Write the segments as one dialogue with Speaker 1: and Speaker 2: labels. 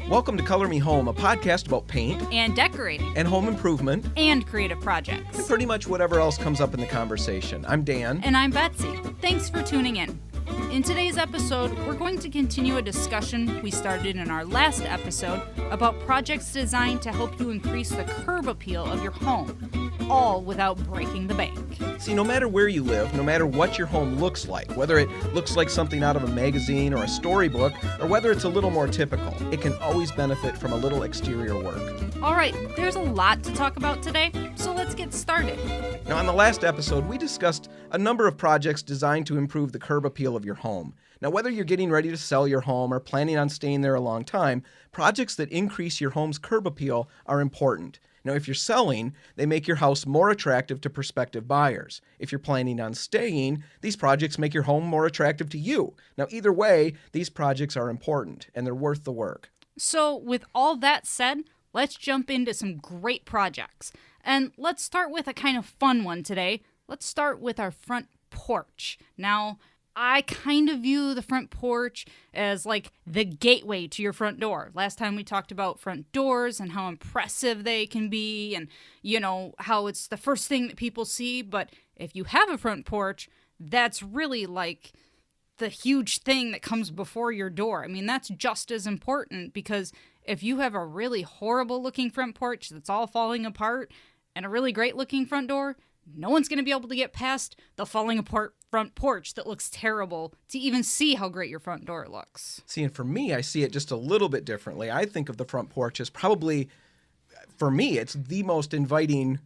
Speaker 1: Welcome to Color Me Home, a podcast about paint
Speaker 2: and decorating
Speaker 1: and home improvement
Speaker 2: and creative projects.
Speaker 1: and pretty much whatever else comes up in the conversation. I'm Dan.
Speaker 2: And I'm Betsy. Thanks for tuning in. In today's episode, we're going to continue a discussion we started in our last episode about projects designed to help you increase the curb appeal of your home, all without breaking the bank.
Speaker 1: See, no matter where you live, no matter what your home looks like, whether it looks like something out of a magazine or a storybook, or whether it's a little more typical, it can always benefit from a little exterior work.
Speaker 2: All right, there's a lot to talk about today, so let's get started.
Speaker 1: Now, on the last episode, we discussed a number of projects designed to improve the curb appeal of your home. Now, whether you're getting ready to sell your home or planning on staying there a long time, projects that increase your home's curb appeal are important. Now, if you're selling, they make your house more attractive to prospective buyers. If you're planning on staying, these projects make your home more attractive to you. Now, either way, these projects are important, and they're worth the work.
Speaker 2: So, with all that said, let's jump into some great projects. And let's start with a kind of fun one today. Let's start with our front porch. Now, I kind of view the front porch as like the gateway to your front door. Last time we talked about front doors and how impressive they can be and, you know, how it's the first thing that people see. But if you have a front porch, that's really like the huge thing that comes before your door. I mean, that's just as important because if you have a really horrible looking front porch that's all falling apart and a really great looking front door, no one's going to be able to get past the falling apart front porch that looks terrible to even see how great your front door looks.
Speaker 1: See, and for me, I see it just a little bit differently. I think of the front porch as probably, for me, it's the most inviting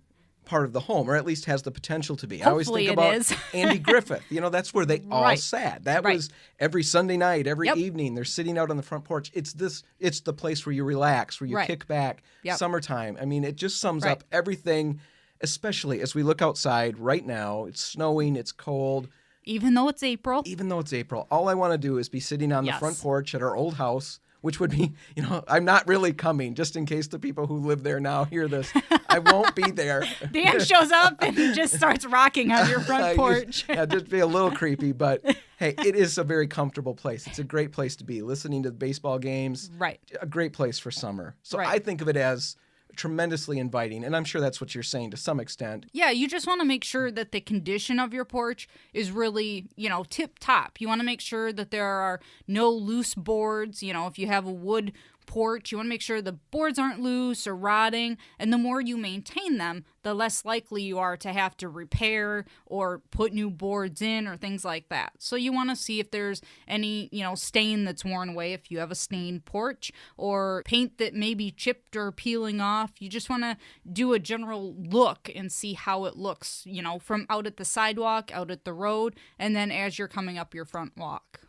Speaker 1: part of the home, or at least has the potential to be.
Speaker 2: Hopefully
Speaker 1: I always think about
Speaker 2: is.
Speaker 1: Andy Griffith. You know, that's where they all
Speaker 2: Right.
Speaker 1: sat. That
Speaker 2: Right.
Speaker 1: was every Sunday night, every
Speaker 2: Yep.
Speaker 1: evening, they're sitting out on the front porch. It's the place where you relax, where you
Speaker 2: Right.
Speaker 1: kick back.
Speaker 2: Yep.
Speaker 1: Summertime. I mean, it just sums
Speaker 2: Right.
Speaker 1: up everything, especially as we look outside right now. It's snowing, it's cold.
Speaker 2: Even though it's April.
Speaker 1: Even though it's April, all I want to do is be sitting on the
Speaker 2: Yes.
Speaker 1: front porch at our old house, which would be, you know, I'm not really coming, just in case the people who live there now hear this. I won't be there.
Speaker 2: Dan shows up and he just starts rocking on your front porch.
Speaker 1: Just be a little creepy, but hey, it is a very comfortable place. It's a great place to be, listening to the baseball games.
Speaker 2: Right.
Speaker 1: A great place for summer. So
Speaker 2: Right.
Speaker 1: I think of it as tremendously inviting, and I'm sure that's what you're saying to some extent.
Speaker 2: Yeah, you just want to make sure that the condition of your porch is really, you know, tip top. You want to make sure that there are no loose boards. You know, if you have a wood porch, you want to make sure the boards aren't loose or rotting. And the more you maintain them, the less likely you are to have to repair or put new boards in or things like that. So you want to see if there's any, you know, stain that's worn away if you have a stained porch or paint that may be chipped or peeling off. You just want to do a general look and see how it looks, you know, from out at the sidewalk, out at the road, and then as you're coming up your front walk.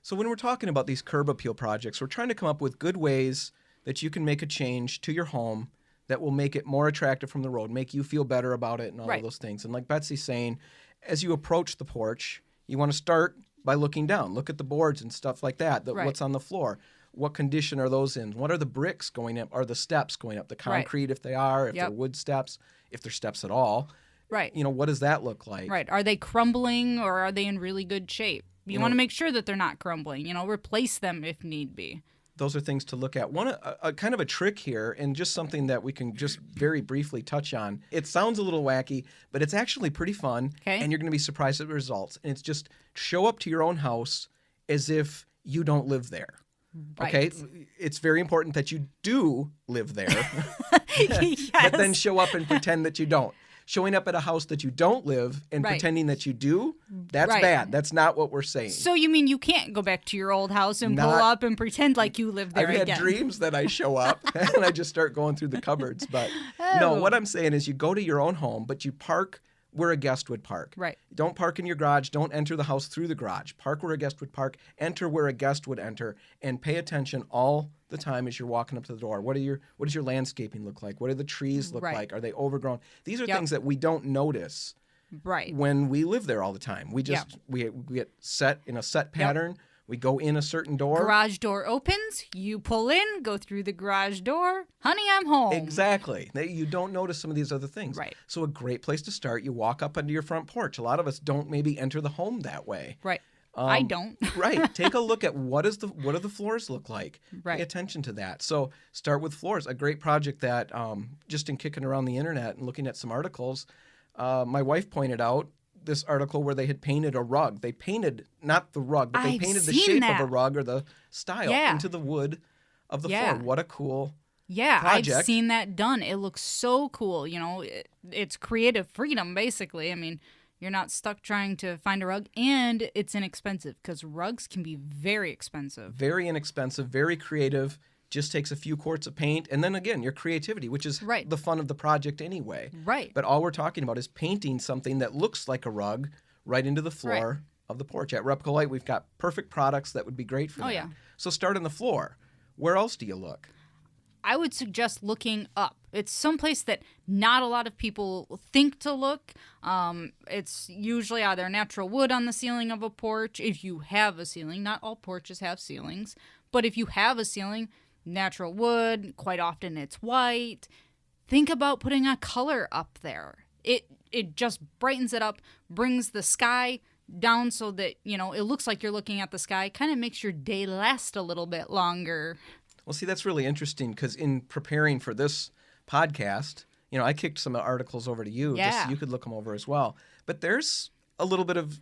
Speaker 1: So when we're talking about these curb appeal projects, we're trying to come up with good ways that you can make a change to your home that will make it more attractive from the road, make you feel better about it and all
Speaker 2: Right.
Speaker 1: of those things. And like Betsy's saying, as you approach the porch, you want to start by looking down. Look at the boards and stuff like that,
Speaker 2: Right.
Speaker 1: what's on the floor. What condition are those in? What are the bricks going up? Are the steps going up? The concrete, if they are, if
Speaker 2: Yep.
Speaker 1: they're wood steps, if they're steps at all.
Speaker 2: Right.
Speaker 1: You know, what does that look like?
Speaker 2: Right. Are they crumbling or are they in really good shape? You want to make sure that they're not crumbling. You know, replace them if need be.
Speaker 1: Those are things to look at. One, a kind of a trick here, and just something that we can just very briefly touch on. It sounds a little wacky, but it's actually pretty fun,
Speaker 2: Okay.
Speaker 1: and you're going to be surprised at the results. And it's just show up to your own house as if you don't live there.
Speaker 2: Right.
Speaker 1: Okay? It's very important that you do live there,
Speaker 2: Yes.
Speaker 1: but then show up and pretend that you don't. Showing up at a house that you don't live and
Speaker 2: Right.
Speaker 1: pretending that you do, that's
Speaker 2: Right.
Speaker 1: bad. That's not what we're saying.
Speaker 2: So you mean you can't go back to your old house and pull
Speaker 1: Not-
Speaker 2: up and pretend like you live there
Speaker 1: I've had
Speaker 2: again?
Speaker 1: dreams that I show up and I just start going through the cupboards. But no,
Speaker 2: Oh.
Speaker 1: what I'm saying is you go to your own home, but you park where a guest would park.
Speaker 2: Right.
Speaker 1: Don't park in your garage. Don't enter the house through the garage. Park where a guest would park. Enter where a guest would enter, and pay attention all the time as you're walking up to the door. What does your landscaping look like? What do the trees look
Speaker 2: Right.
Speaker 1: like? Are they overgrown? These are
Speaker 2: Yep.
Speaker 1: things that we don't notice
Speaker 2: Right.
Speaker 1: when we live there all the time. We just we get set in a set pattern. We go in a certain door.
Speaker 2: Garage door opens, you pull in, go through the garage door. Honey, I'm home.
Speaker 1: Exactly. You don't notice some of these other things.
Speaker 2: Right.
Speaker 1: So a great place to start, you walk up onto your front porch. A lot of us don't maybe enter the home that way.
Speaker 2: Right. I don't.
Speaker 1: Right. Take a look at what do the floors look like.
Speaker 2: Right.
Speaker 1: Pay attention to that. So start with floors. A great project that just in kicking around the internet and looking at some articles, my wife pointed out this article where they had painted a rug. They painted not the rug, but they
Speaker 2: I've
Speaker 1: painted the
Speaker 2: seen
Speaker 1: shape
Speaker 2: that.
Speaker 1: of a rug or the style
Speaker 2: Yeah.
Speaker 1: into the wood of the
Speaker 2: Yeah.
Speaker 1: floor. What a cool
Speaker 2: Yeah,
Speaker 1: project.
Speaker 2: I've seen that done. It looks so cool. You know, it's creative freedom, basically. I mean, you're not stuck trying to find a rug, and it's inexpensive because rugs can be very expensive.
Speaker 1: Very inexpensive, very creative. Just takes a few quarts of paint, and then again, your creativity, which is
Speaker 2: Right.
Speaker 1: the fun of the project anyway.
Speaker 2: Right.
Speaker 1: But all we're talking about is painting something that looks like a rug right into the floor of the porch. At RepcoLite, we've got perfect products that would be great for
Speaker 2: Oh,
Speaker 1: that.
Speaker 2: yeah.
Speaker 1: So start on the floor. Where else do you look?
Speaker 2: I would suggest looking up. It's someplace that not a lot of people think to look. It's usually either natural wood on the ceiling of a porch, if you have a ceiling. Not all porches have ceilings, but if you have a ceiling, natural wood, quite often it's white. Think about putting a color up there. It just brightens it up, brings the sky down so that, you know, it looks like you're looking at the sky, kind of makes your day last a little bit longer.
Speaker 1: Well, see, that's really interesting because in preparing for this podcast, you know, I kicked some articles over to you just
Speaker 2: Yeah.
Speaker 1: so you could look them over as well. But there's a little bit of,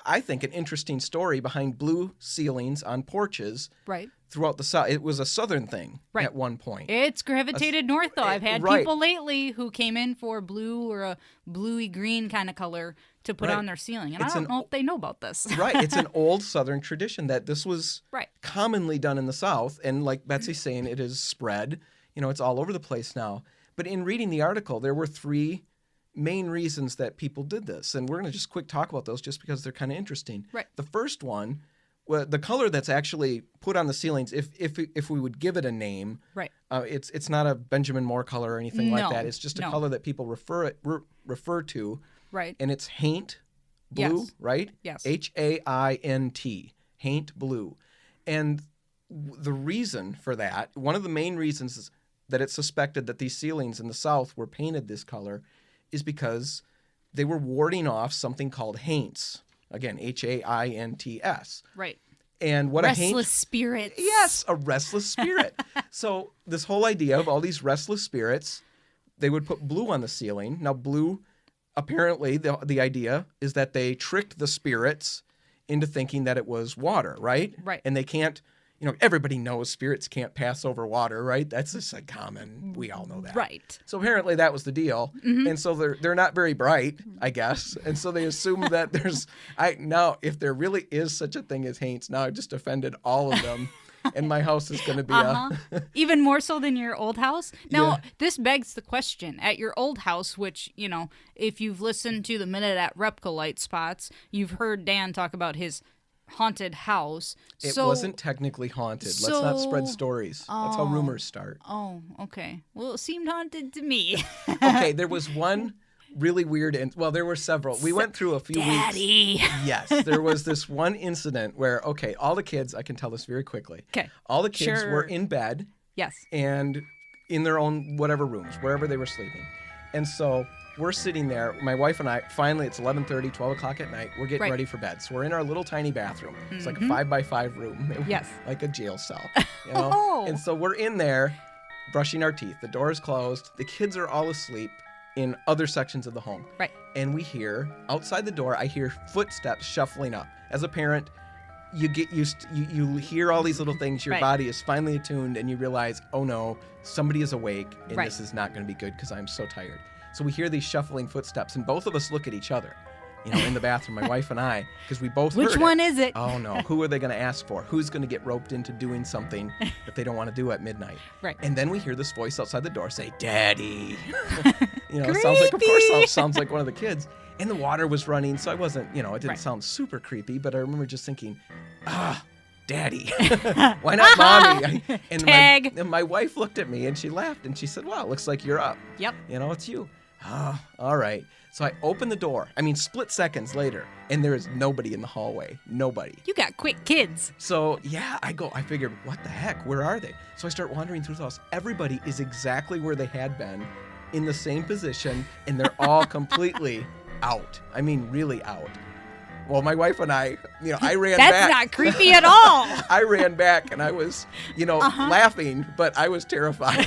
Speaker 1: I think, an interesting story behind blue ceilings on porches
Speaker 2: Right.
Speaker 1: throughout the South. It was a Southern thing
Speaker 2: Right.
Speaker 1: at one point.
Speaker 2: It's gravitated north, though. I've had
Speaker 1: right.
Speaker 2: people lately who came in for blue or a bluey green kind of color to put
Speaker 1: Right.
Speaker 2: on their ceiling. And
Speaker 1: It's
Speaker 2: I don't
Speaker 1: an-
Speaker 2: know if they know about this.
Speaker 1: Right. It's an old Southern tradition that this was
Speaker 2: Right.
Speaker 1: commonly done in the South. And like Betsy's saying, it is spread. You know, it's all over the place now. But in reading the article, there were three main reasons that people did this. And we're going to just quick talk about those just because they're kind of interesting.
Speaker 2: Right.
Speaker 1: The first one, well, the color that's actually put on the ceilings, if we would give it a name,
Speaker 2: Right.
Speaker 1: it's not a Benjamin Moore color or anything like
Speaker 2: No,
Speaker 1: that. It's just a
Speaker 2: no.
Speaker 1: color that people refer to.
Speaker 2: Right.
Speaker 1: And it's haint blue,
Speaker 2: Yes.
Speaker 1: right?
Speaker 2: Yes.
Speaker 1: HAINT, haint blue. And the reason for that, one of the main reasons is that it's suspected that these ceilings in the South were painted this color is because they were warding off something called haints. Again, HAINTS.
Speaker 2: Right.
Speaker 1: And what a haint...
Speaker 2: Restless spirits.
Speaker 1: Yes, a restless spirit. So this whole idea of all these restless spirits, they would put blue on the ceiling. Now, blue, apparently, the idea is that they tricked the spirits into thinking that it was water, right?
Speaker 2: Right.
Speaker 1: And they can't, you know, everybody knows spirits can't pass over water, right? That's just a common, we all know that.
Speaker 2: Right.
Speaker 1: So apparently that was the deal. And so they're not very bright, I guess. And so they assume that now if there really is such a thing as haints, now I've just offended all of them. And my house is going to be
Speaker 2: Even more so than your old house. Now,
Speaker 1: Yeah.
Speaker 2: this begs the question. At your old house, which, you know, if you've listened to the Minute at RepcoLite spots, you've heard Dan talk about his haunted house.
Speaker 1: It
Speaker 2: So-
Speaker 1: wasn't technically haunted. Let's not spread
Speaker 2: so-
Speaker 1: stories. That's how rumors start.
Speaker 2: Oh, okay. Well, it seemed haunted to me.
Speaker 1: Okay, there was one really weird, there were several. We went through a few weeks.
Speaker 2: Daddy.
Speaker 1: Yes, there was this one incident where, okay, all the kids, I can tell this very quickly.
Speaker 2: Okay.
Speaker 1: All the kids
Speaker 2: Sure.
Speaker 1: were in bed
Speaker 2: Yes.
Speaker 1: and in their own whatever rooms, wherever they were sleeping. And so we're sitting there, my wife and I, finally it's 11:30, 12 o'clock at night, we're getting
Speaker 2: Right.
Speaker 1: ready for bed. So we're in our little tiny bathroom. It's like a 5x5 room.
Speaker 2: Yes.
Speaker 1: Like a jail cell. You know?
Speaker 2: Oh.
Speaker 1: And so we're in there brushing our teeth. The door is closed. The kids are all asleep in other sections of the home.
Speaker 2: Right.
Speaker 1: And we hear, outside the door, I hear footsteps shuffling up. As a parent, you get used to, you hear all these little things. Your
Speaker 2: Right.
Speaker 1: body is finally attuned and you realize, oh no, somebody is awake and
Speaker 2: Right.
Speaker 1: this is not going to be good because I'm so tired. So we hear these shuffling footsteps and both of us look at each other, you know, in the bathroom, my wife and I, because we both
Speaker 2: Which
Speaker 1: heard
Speaker 2: one
Speaker 1: it.
Speaker 2: is it?
Speaker 1: Oh no, who are they going to ask for? Who's going to get roped into doing something that they don't want to do at midnight?
Speaker 2: Right.
Speaker 1: And then we hear this voice outside the door say, "Daddy." You know, it sounds like, of course,
Speaker 2: Creepy.
Speaker 1: sounds like one of the kids. And the water was running, so I wasn't, you know, it didn't
Speaker 2: Right.
Speaker 1: sound super creepy, but I remember just thinking, Daddy. Why not Mommy? And
Speaker 2: Tag.
Speaker 1: my wife looked at me and she laughed and she said, "Wow, looks like you're up.
Speaker 2: Yep.
Speaker 1: You know, it's you." All right. So I open the door, split seconds later, and there is nobody in the hallway. Nobody.
Speaker 2: You got quick kids.
Speaker 1: So, yeah, I figured, what the heck? Where are they? So I start wandering through the house. Everybody is exactly where they had been, in the same position, and they're all completely out. I mean, really out. Well, my wife and I ran
Speaker 2: That's
Speaker 1: back.
Speaker 2: not creepy at all.
Speaker 1: I ran back and I was, laughing, but I was terrified.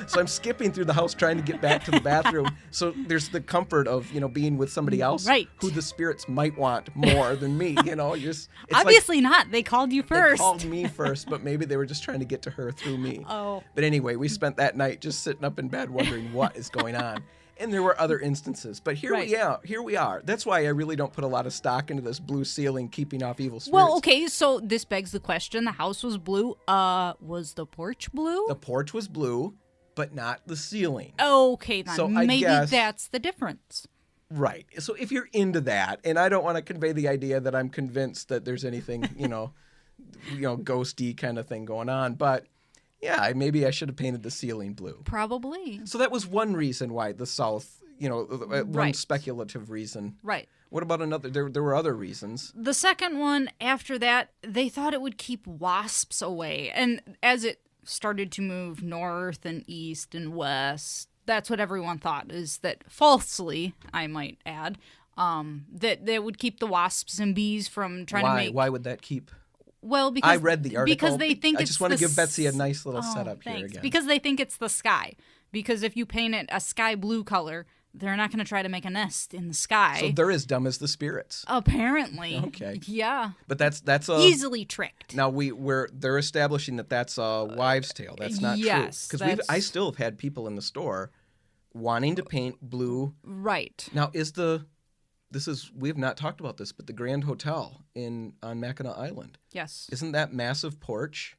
Speaker 1: So I'm skipping through the house trying to get back to the bathroom. So there's the comfort of, being with somebody else
Speaker 2: Right.
Speaker 1: who the spirits might want more than me, it's
Speaker 2: Obviously not. They called you
Speaker 1: They
Speaker 2: first.
Speaker 1: called me first, but maybe they were just trying to get to her through me.
Speaker 2: Oh.
Speaker 1: But anyway, we spent that night just sitting up in bed wondering what is going on. And there were other instances, but here we are. That's why I really don't put a lot of stock into this blue ceiling keeping off evil spirits.
Speaker 2: Well, okay, so this begs the question. The house was blue. Was the porch blue?
Speaker 1: The porch was blue, but not the ceiling.
Speaker 2: Okay, then
Speaker 1: So I
Speaker 2: maybe
Speaker 1: guess-
Speaker 2: that's the difference.
Speaker 1: Right. So if you're into that, and I don't want to convey the idea that I'm convinced that there's anything, ghosty kind of thing going on, but yeah, maybe I should have painted the ceiling blue.
Speaker 2: Probably.
Speaker 1: So that was one reason why the South, one
Speaker 2: Right.
Speaker 1: speculative reason.
Speaker 2: Right.
Speaker 1: What about another? There were other reasons.
Speaker 2: The second one, after that, they thought it would keep wasps away. And as it started to move north and east and west, that's what everyone thought, is that falsely, I might add, that they would keep the wasps and bees from trying to make...
Speaker 1: Why would that keep?
Speaker 2: Well, because
Speaker 1: I read the article.
Speaker 2: because they think
Speaker 1: I
Speaker 2: it's
Speaker 1: just want to
Speaker 2: the
Speaker 1: give Betsy a
Speaker 2: s-
Speaker 1: nice little
Speaker 2: Oh,
Speaker 1: setup here
Speaker 2: thanks.
Speaker 1: again.
Speaker 2: Because they think it's the sky. Because if you paint it a sky blue color, they're not going to try to make a nest in the sky.
Speaker 1: So they're as dumb as the spirits.
Speaker 2: Apparently.
Speaker 1: Okay.
Speaker 2: Yeah.
Speaker 1: But that's a
Speaker 2: Easily tricked.
Speaker 1: Now they're establishing that that's a wives' tale. That's not
Speaker 2: yes,
Speaker 1: true. Because I
Speaker 2: that's-
Speaker 1: still have had people in the store wanting to paint blue.
Speaker 2: Right.
Speaker 1: Now we have not talked about this, but the Grand Hotel on Mackinac Island,
Speaker 2: Yes.
Speaker 1: isn't that massive porch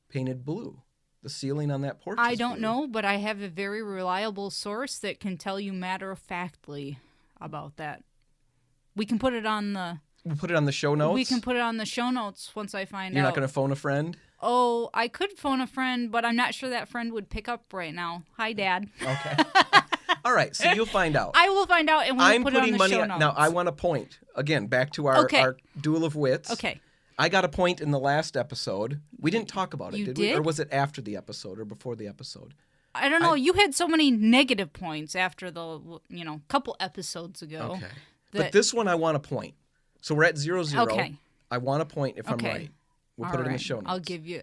Speaker 1: painted blue? The ceiling on that porch.
Speaker 2: I
Speaker 1: is
Speaker 2: don't
Speaker 1: blue.
Speaker 2: know, but I have a very reliable source that can tell you matter-of-factly about that. We can put it on the...
Speaker 1: We'll put it on the show notes.
Speaker 2: We can put it on the show notes once I find
Speaker 1: You're
Speaker 2: out.
Speaker 1: not going to phone a friend?
Speaker 2: Oh, I could phone a friend, but I'm not sure that friend would pick up right now. Hi, Dad.
Speaker 1: Okay. All right, so you'll find out.
Speaker 2: I will find out, and we'll
Speaker 1: I'm
Speaker 2: put it on
Speaker 1: putting
Speaker 2: the
Speaker 1: money
Speaker 2: show
Speaker 1: on.
Speaker 2: notes.
Speaker 1: Now, I want a point. Again, back to our duel of wits.
Speaker 2: Okay.
Speaker 1: I got a point in the last episode. We didn't talk about it,
Speaker 2: You
Speaker 1: did we?
Speaker 2: did?
Speaker 1: Or was it after the episode or before the episode?
Speaker 2: I don't know. You had so many negative points after the, couple episodes ago.
Speaker 1: Okay.
Speaker 2: that-
Speaker 1: But this one I want a point. So we're at 0-0.
Speaker 2: Okay.
Speaker 1: I want a point if I'm
Speaker 2: Okay.
Speaker 1: right. We'll
Speaker 2: All
Speaker 1: put it in the
Speaker 2: right.
Speaker 1: show notes.
Speaker 2: I'll give you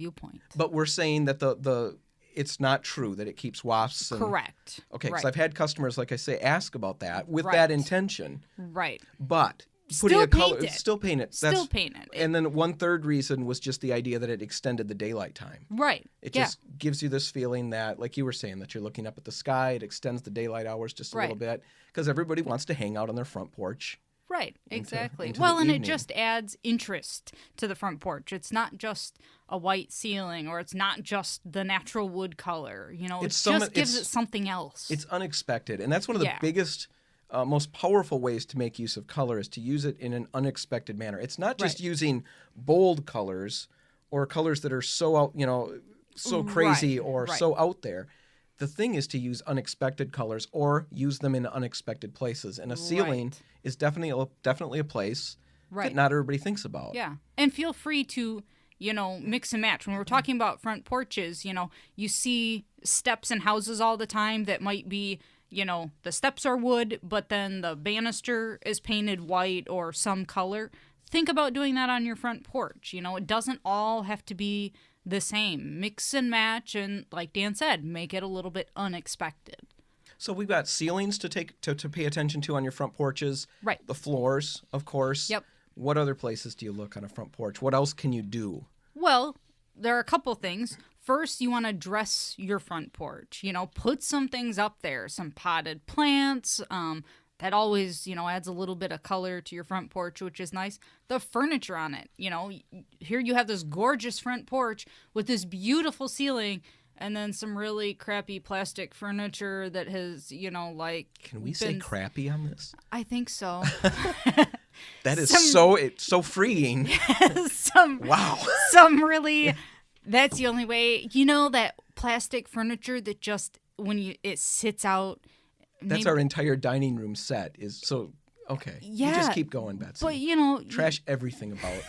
Speaker 2: a point.
Speaker 1: But we're saying that the it's not true that it keeps wasps.
Speaker 2: Correct.
Speaker 1: Okay, because
Speaker 2: Right.
Speaker 1: I've had customers, like I say, ask about that with
Speaker 2: Right.
Speaker 1: that intention.
Speaker 2: Right.
Speaker 1: But
Speaker 2: Still
Speaker 1: putting a
Speaker 2: paint
Speaker 1: color,
Speaker 2: it.
Speaker 1: still paint it.
Speaker 2: Still paint it.
Speaker 1: And then one third reason was just the idea that it extended the daylight time.
Speaker 2: Right.
Speaker 1: It
Speaker 2: yeah.
Speaker 1: just gives you this feeling that, like you were saying, that you're looking up at the sky. It extends the daylight hours just a little
Speaker 2: Right.
Speaker 1: bit because everybody wants to hang out on their front porch.
Speaker 2: Right, exactly.
Speaker 1: into
Speaker 2: Well,
Speaker 1: the
Speaker 2: and
Speaker 1: evening.
Speaker 2: it just adds interest to the front porch. It's not just a white ceiling, or it's not just the natural wood color. It just gives it something else.
Speaker 1: It's unexpected, and that's one of the
Speaker 2: Yeah.
Speaker 1: biggest, most powerful ways to make use of color is to use it in an unexpected manner. It's not just
Speaker 2: Right.
Speaker 1: using bold colors or colors that are so out, so crazy
Speaker 2: Right,
Speaker 1: or
Speaker 2: right.
Speaker 1: so out there. The thing is to use unexpected colors or use them in unexpected places. And a ceiling
Speaker 2: Right.
Speaker 1: is definitely a place
Speaker 2: Right.
Speaker 1: that not everybody thinks about.
Speaker 2: Yeah. And feel free to, mix and match. When we're talking about front porches, you see steps in houses all the time that might be, the steps are wood, but then the banister is painted white or some color. Think about doing that on your front porch. It doesn't all have to be the same. Mix and match, and like Dan said, make it a little bit unexpected.
Speaker 1: So we've got ceilings to pay attention to on your front porches.
Speaker 2: Right.
Speaker 1: The floors, of course.
Speaker 2: Yep.
Speaker 1: What other places do you look on a front porch? What else can you do?
Speaker 2: Well, there are a couple things. First, you want to dress your front porch. Put some things up there, some potted plants. That always, adds a little bit of color to your front porch, which is nice. The furniture on it, here you have this gorgeous front porch with this beautiful ceiling, and then some really crappy plastic furniture that has,
Speaker 1: Can we say crappy on this?
Speaker 2: I think so.
Speaker 1: That is
Speaker 2: Some-
Speaker 1: it's so freeing. Wow.
Speaker 2: Some really, that's the only way. That plastic furniture that just, when it sits out.
Speaker 1: That's our entire dining room set is so okay. You
Speaker 2: Yeah,
Speaker 1: just keep going, Betsy.
Speaker 2: But
Speaker 1: Trash everything about.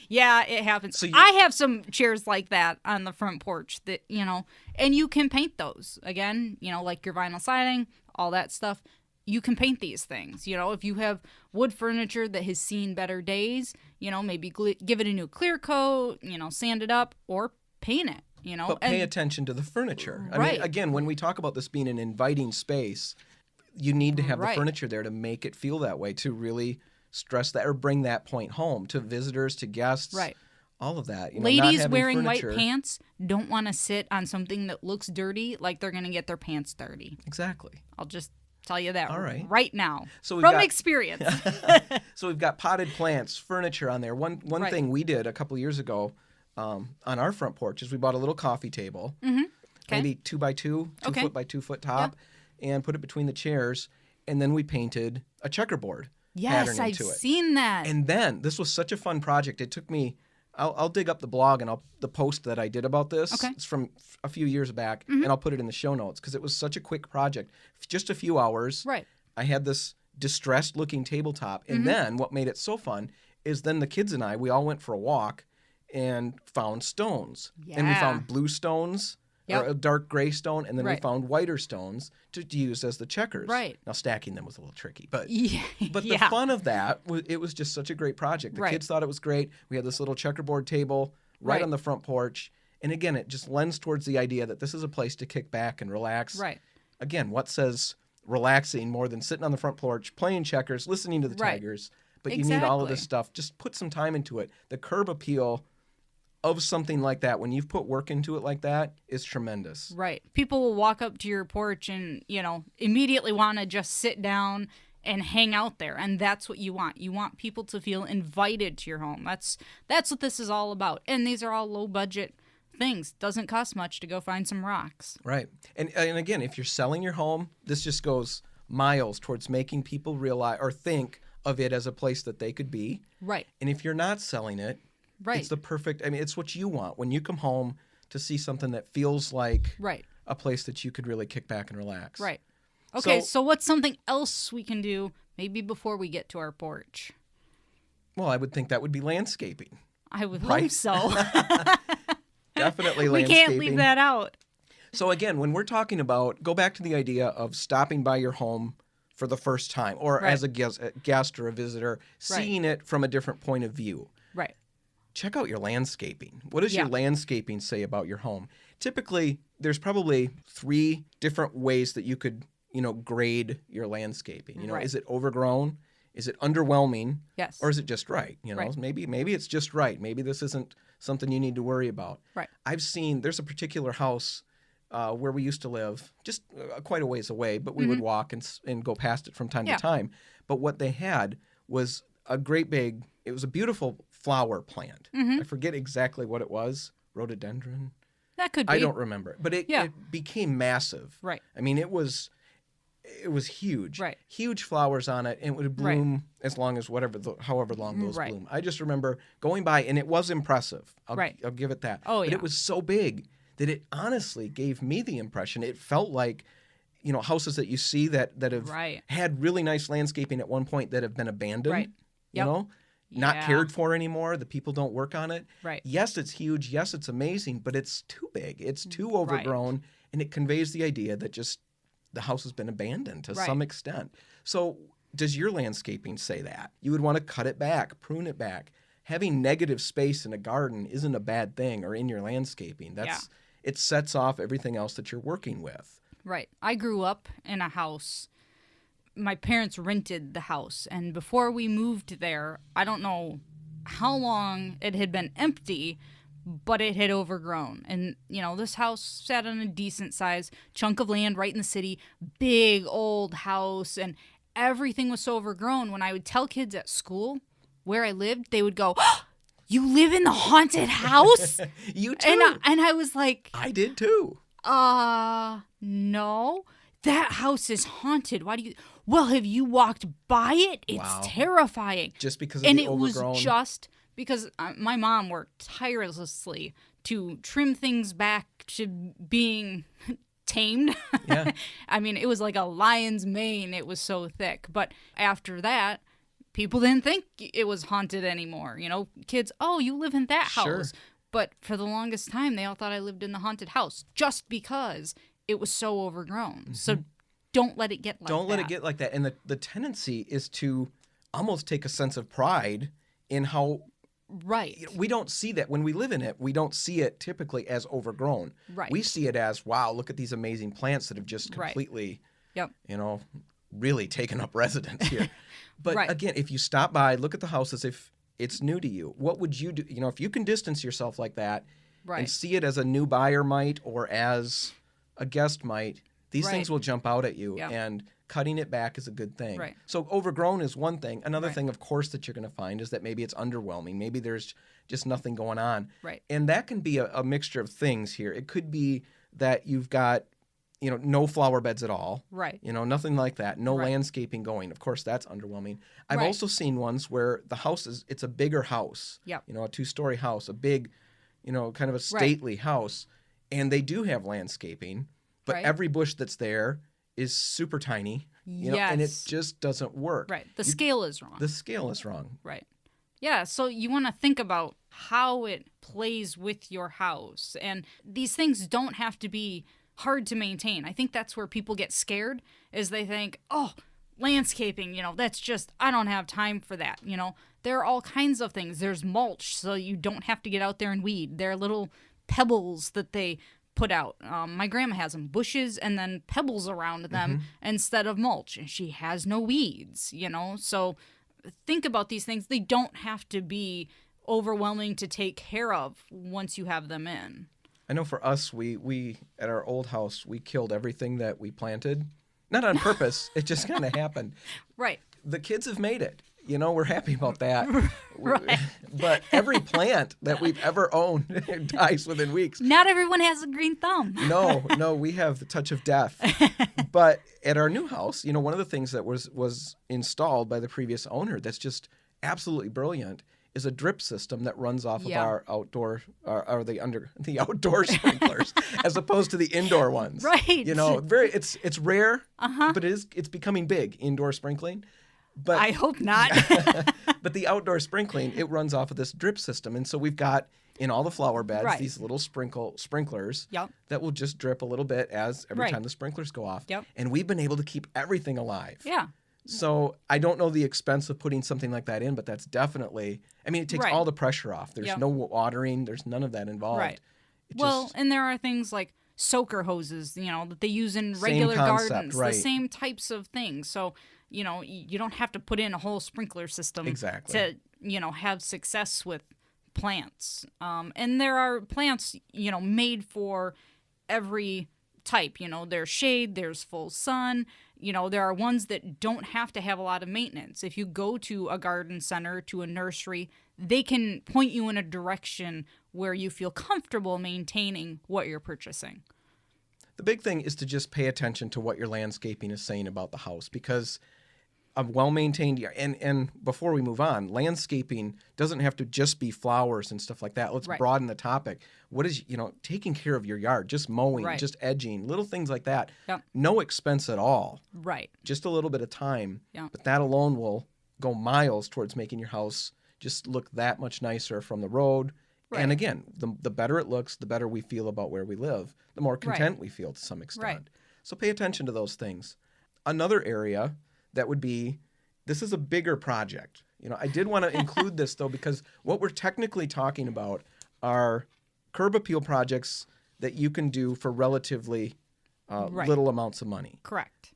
Speaker 2: yeah, it happens.
Speaker 1: So
Speaker 2: I have some chairs like that on the front porch that, and you can paint those again, like your vinyl siding, all that stuff. you can paint these things. If you have wood furniture that has seen better days, maybe give it a new clear coat, sand it up or paint it,
Speaker 1: But pay attention to the furniture. I mean, again, when we talk about this being an inviting space, you need to have the furniture there to make it feel that way, to really stress that or bring that point home to visitors, to guests.
Speaker 2: Right.
Speaker 1: All of that.
Speaker 2: Ladies wearing white pants don't want to sit on something that looks dirty, like they're going to get their pants dirty.
Speaker 1: Exactly.
Speaker 2: I'll just tell you that
Speaker 1: right
Speaker 2: now
Speaker 1: from
Speaker 2: experience.
Speaker 1: So we've got potted plants, furniture on there. One thing we did a couple years ago on our front porch is we bought a little coffee table, maybe 2 by 2, 2 foot by 2 foot top, and put it between the chairs, and then we painted a checkerboard pattern into it.
Speaker 2: I've seen that.
Speaker 1: And then this was such a fun project. It took me. I'll dig up the blog and the post that I did about this.
Speaker 2: Okay.
Speaker 1: It's from a few years back, and I'll put it in the show notes because it was such a quick project. Just a few hours.
Speaker 2: Right.
Speaker 1: I had this distressed-looking tabletop, and then what made it so fun is then the kids and we all went for a walk and found stones.
Speaker 2: Yeah.
Speaker 1: And we found blue stones, or a dark gray stone, and then we found whiter stones to use as the checkers.
Speaker 2: Right.
Speaker 1: Now, stacking them was a little tricky, but
Speaker 2: but
Speaker 1: the fun of that, it was just such a great project. The kids thought it was great. We had this little checkerboard table right on the front porch. And again, it just lends towards the idea that this is a place to kick back and relax.
Speaker 2: Right.
Speaker 1: Again, what says relaxing more than sitting on the front porch, playing checkers, listening to the Tigers? But you need all of this stuff. Just put some time into it. The curb appeal of something like that, when you've put work into it like that, is tremendous.
Speaker 2: Right. People will walk up to your porch and, immediately want to just sit down and hang out there. And that's what you want. You want people to feel invited to your home. That's what this is all about. And these are all low budget things. Doesn't cost much to go find some rocks.
Speaker 1: Right. And again, if you're selling your home, this just goes miles towards making people realize or think of it as a place that they could be.
Speaker 2: Right.
Speaker 1: And if you're not selling it, it's the perfect, it's what you want when you come home to see something that feels like a place that you could really kick back and relax.
Speaker 2: Right. Okay, so what's something else we can do maybe before we get to our porch?
Speaker 1: Well, I would think that would be landscaping.
Speaker 2: I would hope so.
Speaker 1: Definitely landscaping.
Speaker 2: We can't leave that out.
Speaker 1: So again, when we're talking about, go back to the idea of stopping by your home for the first time or as a guest or a visitor, seeing it from a different point of view.
Speaker 2: Right.
Speaker 1: Check out your landscaping. What does your landscaping say about your home? Typically, there's probably 3 different ways that you could, grade your landscaping. Is it overgrown? Is it underwhelming?
Speaker 2: Yes.
Speaker 1: Or is it just right? Maybe it's just right. Maybe this isn't something you need to worry about.
Speaker 2: Right.
Speaker 1: I've seen there's a particular house where we used to live, just quite a ways away, but we would walk and go past it from time to time. But what they had was a great big. It was a beautiful flower plant. I forget exactly what it was. Rhododendron.
Speaker 2: That could be.
Speaker 1: I don't remember. But it became massive.
Speaker 2: Right.
Speaker 1: I mean, it was huge.
Speaker 2: Right.
Speaker 1: Huge flowers on it, and it would bloom as long as however long those bloom. I just remember going by, and it was impressive. I'll give it that.
Speaker 2: Oh,
Speaker 1: but it was so big that it honestly gave me the impression, it felt like, houses that you see that have had really nice landscaping at one point that have been abandoned.
Speaker 2: Right. Yep.
Speaker 1: Not cared for anymore. The people don't work on it.
Speaker 2: Right.
Speaker 1: Yes, it's huge. Yes, it's amazing, but it's too big. It's too overgrown, and it conveys the idea that just the house has been abandoned to some extent. So does your landscaping say that? You would want to cut it back, prune it back. Having negative space in a garden isn't a bad thing, or in your landscaping. It sets off everything else that you're working with.
Speaker 2: Right. I grew up in a house. My parents rented the house, and before we moved there, I don't know how long it had been empty, but it had overgrown. And, this house sat on a decent size chunk of land right in the city, big old house, and everything was so overgrown. When I would tell kids at school where I lived, they would go, oh, you live in the haunted house?
Speaker 1: You too.
Speaker 2: And I was like,
Speaker 1: I did too.
Speaker 2: No. That house is haunted. Why do you... Well, have you walked by it? It's terrifying.
Speaker 1: Just because of the overgrown...
Speaker 2: And it was just because my mom worked tirelessly to trim things back to being tamed.
Speaker 1: Yeah.
Speaker 2: I mean, it was like a lion's mane. It was so thick. But after that, people didn't think it was haunted anymore. Kids, oh, you live in that house.
Speaker 1: Sure.
Speaker 2: But for the longest time, they all thought I lived in the haunted house just because it was so overgrown. So don't let it get like that.
Speaker 1: Don't let it get like that. And the tendency is to almost take a sense of pride in how
Speaker 2: Right.
Speaker 1: we don't see that when we live in it. We don't see it typically as overgrown.
Speaker 2: Right.
Speaker 1: We see it as, wow, look at these amazing plants that have just completely,
Speaker 2: Yep.
Speaker 1: really taken up residence here. But
Speaker 2: Right.
Speaker 1: again, if you stop by, look at the house as if it's new to you. What would you do? If you can distance yourself like that and see it as a new buyer might or as a guest might, these things will jump out at you.
Speaker 2: Yep.
Speaker 1: And cutting it back is a good thing.
Speaker 2: Right.
Speaker 1: So overgrown is one thing. Another thing, of course, that you're going to find is that maybe it's underwhelming. Maybe there's just nothing going on.
Speaker 2: Right.
Speaker 1: And that can be a mixture of things here. It could be that you've got, no flower beds at all.
Speaker 2: Right.
Speaker 1: Nothing like that. No
Speaker 2: Right.
Speaker 1: landscaping going. Of course, that's underwhelming. I've
Speaker 2: Right.
Speaker 1: also seen ones where the house it's a bigger house.
Speaker 2: Yep.
Speaker 1: A 2-story house, a big, kind of a stately house. And they do have landscaping, but
Speaker 2: Right.
Speaker 1: every bush that's there is super tiny. And it just doesn't work.
Speaker 2: Right. The scale is wrong.
Speaker 1: The scale is wrong.
Speaker 2: Right. Yeah, so you want to think about how it plays with your house. And these things don't have to be hard to maintain. I think that's where people get scared, is they think, oh, landscaping, that's just, I don't have time for that. There are all kinds of things. There's mulch, so you don't have to get out there and weed. There are little pebbles that they put out. My grandma has them, bushes and then pebbles around them instead of mulch, and she has no weeds, so think about these things. They don't have to be overwhelming to take care of once you have them in.
Speaker 1: I know for us, we at our old house, we killed everything that we planted. Not on purpose. It just kind of happened.
Speaker 2: Right.
Speaker 1: The kids have made it. We're happy about that.
Speaker 2: Right.
Speaker 1: But every plant that we've ever owned dies within weeks.
Speaker 2: Not everyone has a green thumb.
Speaker 1: No, we have the touch of death. But at our new house, one of the things that was installed by the previous owner that's just absolutely brilliant is a drip system that runs off of our outdoor or the outdoor sprinklers as opposed to the indoor ones.
Speaker 2: Right.
Speaker 1: It's rare, but it's becoming big, indoor sprinkling. But
Speaker 2: I hope not.
Speaker 1: But the outdoor sprinkling, it runs off of this drip system. And so we've got in all the flower beds these little sprinklers that will just drip a little bit every time the sprinklers go off.
Speaker 2: Yep.
Speaker 1: And we've been able to keep everything alive.
Speaker 2: Yeah.
Speaker 1: So I don't know the expense of putting something like that in, but that's definitely, it takes all the pressure off. There's no watering. There's none of that involved.
Speaker 2: Right. And there are things like soaker hoses, that they use in regular gardens.
Speaker 1: Right.
Speaker 2: The same types of things. So, you don't have to put in a whole sprinkler system to, have success with plants. And there are plants, made for every type. There's shade, there's full sun. There are ones that don't have to have a lot of maintenance. If you go to a garden center, to a nursery, they can point you in a direction where you feel comfortable maintaining what you're purchasing.
Speaker 1: The big thing is to just pay attention to what your landscaping is saying about the house, because a well-maintained yard, and before we move on, landscaping doesn't have to just be flowers and stuff like that. Let's broaden the topic. What is, taking care of your yard, just mowing, just edging, little things like that.
Speaker 2: Yep.
Speaker 1: No expense at all.
Speaker 2: Right.
Speaker 1: Just a little bit of time.
Speaker 2: Yep.
Speaker 1: But that alone will go miles towards making your house just look that much nicer from the road. Right. And again, the better it looks, the better we feel about where we live, the more content we feel to some extent.
Speaker 2: Right.
Speaker 1: So pay attention to those things. Another area that would be, this is a bigger project. I did want to include this, though, because what we're technically talking about are curb appeal projects that you can do for relatively little amounts of money.
Speaker 2: Correct.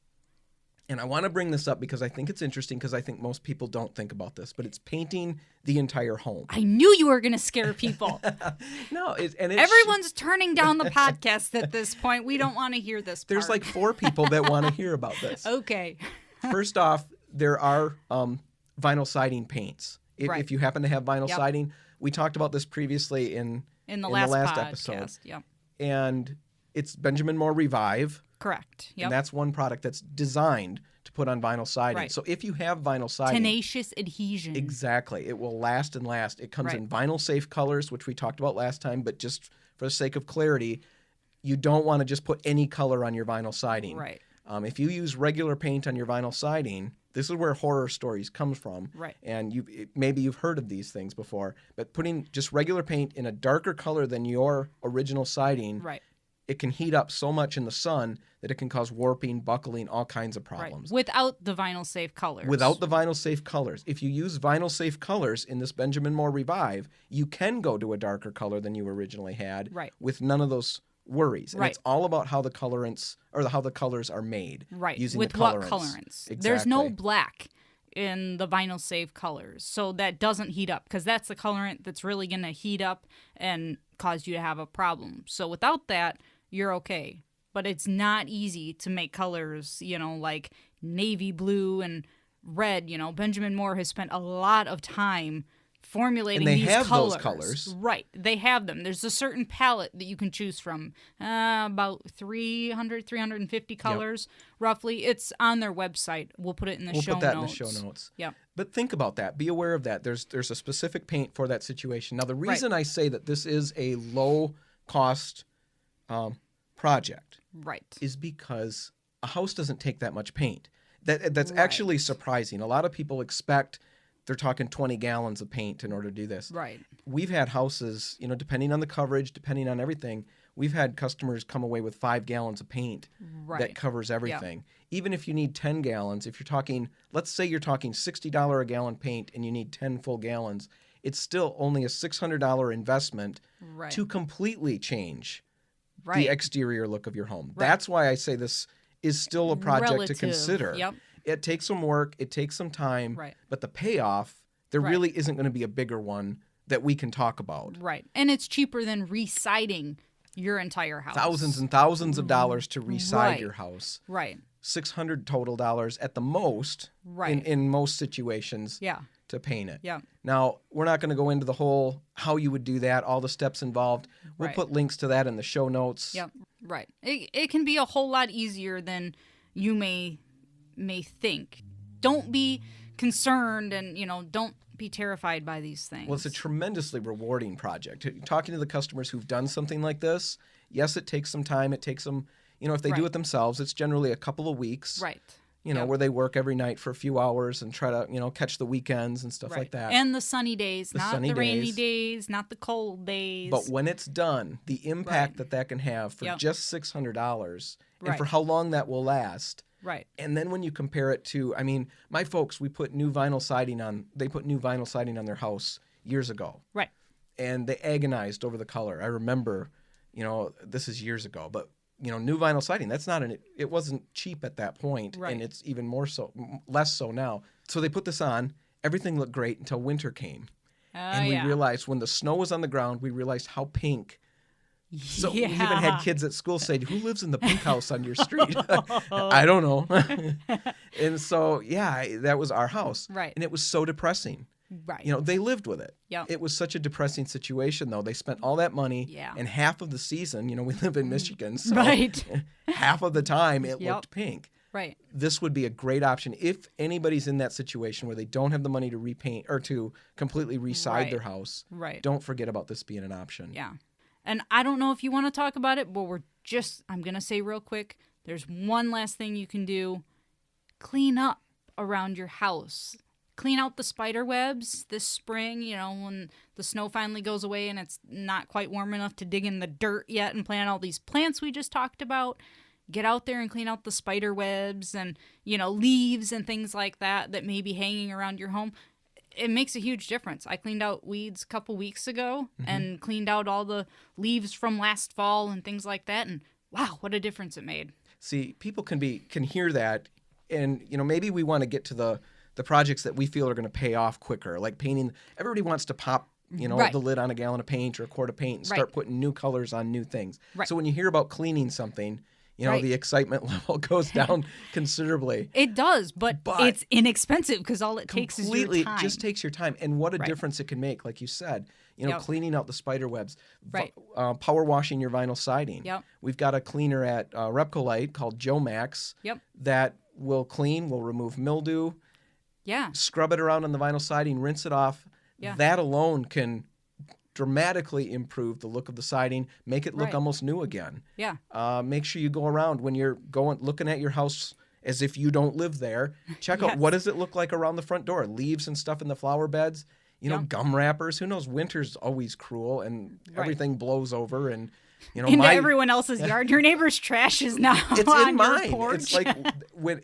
Speaker 1: And I want to bring this up because I think it's interesting, because I think most people don't think about this, but it's painting the entire home.
Speaker 2: I knew you were going to scare people.
Speaker 1: No,
Speaker 2: everyone's turning down the podcast at this point. We don't want to hear this part.
Speaker 1: There's like 4 people that want to hear about this.
Speaker 2: Okay.
Speaker 1: First off, there are vinyl siding paints. If you happen to have vinyl siding, we talked about this previously in the last episode.
Speaker 2: Yep.
Speaker 1: And it's Benjamin Moore Revive.
Speaker 2: Correct. Yep.
Speaker 1: And that's one product that's designed to put on vinyl siding.
Speaker 2: Right.
Speaker 1: So if you have vinyl siding,
Speaker 2: tenacious adhesion.
Speaker 1: Exactly. It will last and last. It comes in vinyl safe colors, which we talked about last time, but just for the sake of clarity, you don't want to just put any color on your vinyl siding.
Speaker 2: Right.
Speaker 1: If you use regular paint on your vinyl siding, this is where horror stories come from.
Speaker 2: Right.
Speaker 1: And maybe you've heard of these things before, but putting just regular paint in a darker color than your original siding, it can heat up so much in the sun that it can cause warping, buckling, all kinds of problems.
Speaker 2: Right. Without the vinyl safe colors.
Speaker 1: Without the vinyl safe colors. If you use vinyl safe colors in this Benjamin Moore Revive, you can go to a darker color than you originally had with none of those worries. And it's all about how the colorants or how the colors are made.
Speaker 2: Right.
Speaker 1: Using
Speaker 2: with
Speaker 1: the
Speaker 2: what
Speaker 1: colorants.
Speaker 2: colorants.
Speaker 1: Exactly.
Speaker 2: There's no black in the vinyl safe colors, so that doesn't heat up, because that's the colorant that's really going to heat up and cause you to have a problem. So without that, you're okay. But it's not easy to make colors, like navy blue and red. Benjamin Moore has spent a lot of time formulating
Speaker 1: and they
Speaker 2: these
Speaker 1: have
Speaker 2: colors.
Speaker 1: those colors.
Speaker 2: Right. They have them. There's a certain palette that you can choose from, about 350 colors, roughly. It's on their website. We'll put it in the show notes.
Speaker 1: We'll put that in the show notes.
Speaker 2: Yep.
Speaker 1: But think about that. Be aware of that. There's a specific paint for that situation. Now, the reason I say that this is a low-cost project is because a house doesn't take that much paint. That's actually surprising. A lot of people expect they're talking 20 gallons of paint in order to do this.
Speaker 2: Right.
Speaker 1: We've had houses, depending on the coverage, depending on everything, we've had customers come away with 5 gallons of paint that covers everything. Yep. Even if you need 10 gallons, if you're talking, let's say you're talking $60 a gallon paint and you need 10 full gallons, it's still only a $600 investment to completely change the exterior look of your home. That's why I say this is still a project to consider.
Speaker 2: Yep.
Speaker 1: It takes some work, it takes some time, but the payoff, there really isn't going to be a bigger one that we can talk about.
Speaker 2: Right. And it's cheaper than residing your entire house.
Speaker 1: Thousands and thousands of dollars to reside your house.
Speaker 2: Right.
Speaker 1: $600 total at the most in most situations to paint it.
Speaker 2: Yeah.
Speaker 1: Now, we're not going to go into the whole how you would do that, all the steps involved. We'll put links to that in the show notes.
Speaker 2: Yep. Right. It can be a whole lot easier than you may think. Don't be concerned and, don't be terrified by these things.
Speaker 1: Well, it's a tremendously rewarding project. Talking to the customers who've done something like this, yes, it takes some time. It takes them, if they do it themselves, it's generally a couple of weeks.
Speaker 2: Right.
Speaker 1: Where they work every night for a few hours and try to, catch the weekends and stuff like that.
Speaker 2: And the sunny days, not the rainy days, not the cold days.
Speaker 1: But when it's done, the impact that can have for just $600 and for how long that will last.
Speaker 2: Right.
Speaker 1: And then when you compare it to, my folks, they put new vinyl siding on their house years ago.
Speaker 2: Right.
Speaker 1: And they agonized over the color. I remember, this is years ago, but new vinyl siding, it wasn't cheap at that point, and it's even less so now. So they put this on, everything looked great until winter came. And we realized when the snow was on the ground, we realized how pink. So we even had kids at school say, "Who lives in the pink house on your street?" I don't know. And so, that was our house.
Speaker 2: Right.
Speaker 1: And it was so depressing.
Speaker 2: Right.
Speaker 1: They lived with it.
Speaker 2: Yep.
Speaker 1: It was such a depressing situation, though. They spent all that money, and half of the season, we live in Michigan, so half of the time it looked pink.
Speaker 2: Right.
Speaker 1: This would be a great option if anybody's in that situation where they don't have the money to repaint or to completely reside their house.
Speaker 2: Right.
Speaker 1: Don't forget about this being an option.
Speaker 2: Yeah. And I don't know if you want to talk about it, but I'm going to say real quick, there's one last thing you can do. Clean up around your house. Clean out the spider webs this spring, when the snow finally goes away and it's not quite warm enough to dig in the dirt yet and plant all these plants we just talked about. Get out there and clean out the spider webs and, leaves and things like that may be hanging around your home. It makes a huge difference. I cleaned out weeds a couple weeks ago and cleaned out all the leaves from last fall and things like that. And wow, what a difference it made.
Speaker 1: See, people can hear that. And, maybe we want to get to the projects that we feel are going to pay off quicker, like painting. Everybody wants to pop, the lid on a gallon of paint or a quart of paint and start putting new colors on new things. Right. So when you hear about cleaning something, the excitement level goes down considerably.
Speaker 2: It does, but it's inexpensive because all it takes is your time.
Speaker 1: It just takes your time. And what a difference it can make, like you said, cleaning out the spider webs, power washing your vinyl siding.
Speaker 2: Yep.
Speaker 1: We've got a cleaner at RepcoLite called Joe Max that will remove mildew, scrub it around on the vinyl siding, rinse it off. Yeah. That alone can dramatically improve the look of the siding, make it look almost new again.
Speaker 2: Yeah.
Speaker 1: Make sure you go around when you're looking at your house as if you don't live there. Check out what does it look like around the front door? Leaves and stuff in the flower beds, gum wrappers. Who knows? Winter's always cruel and everything blows over and
Speaker 2: into everyone else's yard. Your neighbor's trash is now
Speaker 1: it's
Speaker 2: on
Speaker 1: in
Speaker 2: your
Speaker 1: mine.
Speaker 2: porch.
Speaker 1: It's like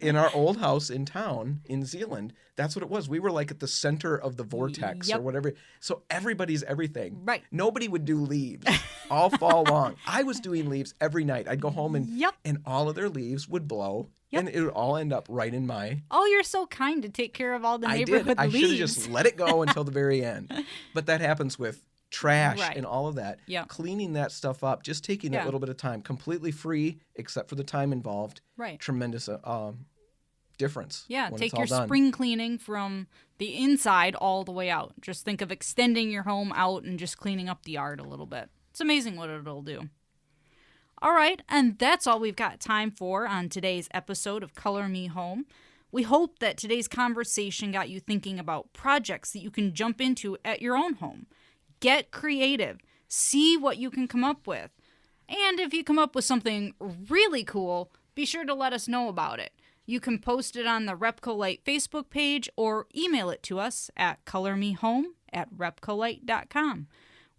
Speaker 1: in our old house in town in Zealand, that's what it was. We were like at the center of the vortex or whatever. So everybody's everything.
Speaker 2: Right.
Speaker 1: Nobody would do leaves all fall long. I was doing leaves every night. I'd go home and all of their leaves would blow.
Speaker 2: Yep.
Speaker 1: And it would all end up right in my...
Speaker 2: Oh, you're so kind to take care of all the neighborhood
Speaker 1: I
Speaker 2: leaves.
Speaker 1: should have just let it go until the very end. But that happens with trash and all of that.
Speaker 2: Yep.
Speaker 1: Cleaning that stuff up, just taking that little bit of time, completely free, except for the time involved.
Speaker 2: Right.
Speaker 1: Tremendous difference.
Speaker 2: Yeah,
Speaker 1: when
Speaker 2: take
Speaker 1: it's all
Speaker 2: your
Speaker 1: done.
Speaker 2: spring cleaning from the inside all the way out. Just think of extending your home out and just cleaning up the yard a little bit. It's amazing what it'll do. All right, and that's all we've got time for on today's episode of Color Me Home. We hope that today's conversation got you thinking about projects that you can jump into at your own home. Get creative. See what you can come up with. And if you come up with something really cool, be sure to let us know about it. You can post it on the RepcoLite Facebook page or email it to us at colormehome@repcolite.com.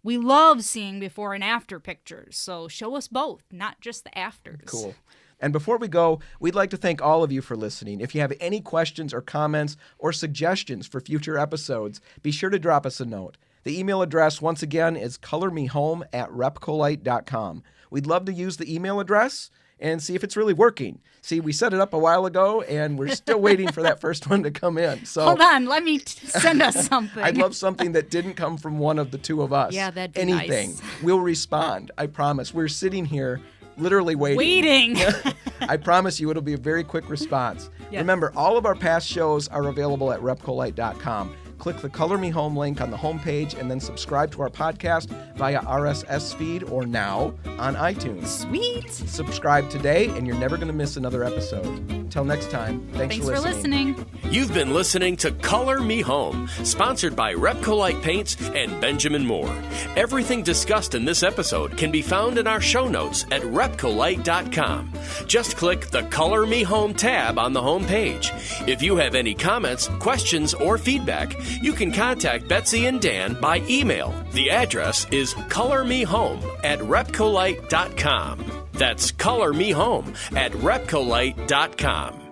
Speaker 2: We love seeing before and after pictures, so show us both, not just the afters.
Speaker 1: Cool. And before we go, we'd like to thank all of you for listening. If you have any questions or comments or suggestions for future episodes, be sure to drop us a note. The email address, once again, is colormehome@repcolite.com. We'd love to use the email address and see if it's really working. See, we set it up a while ago, and we're still waiting for that first one to come in. So
Speaker 2: hold on, let me send us something.
Speaker 1: I'd love something that didn't come from one of the two of us.
Speaker 2: Yeah, that'd be
Speaker 1: Anything.
Speaker 2: nice.
Speaker 1: We'll respond. I promise. We're sitting here literally waiting. I promise you it'll be a very quick response.
Speaker 2: Yeah.
Speaker 1: Remember, all of our past shows are available at RepcoLite.com. Click the Color Me Home link on the homepage and then subscribe to our podcast via RSS feed or now on iTunes.
Speaker 2: Sweet.
Speaker 1: Subscribe today and you're never going to miss another episode. Until next time, thanks for listening.
Speaker 3: You've been listening to Color Me Home, sponsored by RepcoLite Paints and Benjamin Moore. Everything discussed in this episode can be found in our show notes at RepcoLite.com. Just click the Color Me Home tab on the home page. If you have any comments, questions, or feedback, you can contact Betsy and Dan by email. The address is colormehome@repcolite.com. That's colormehome@repcolite.com.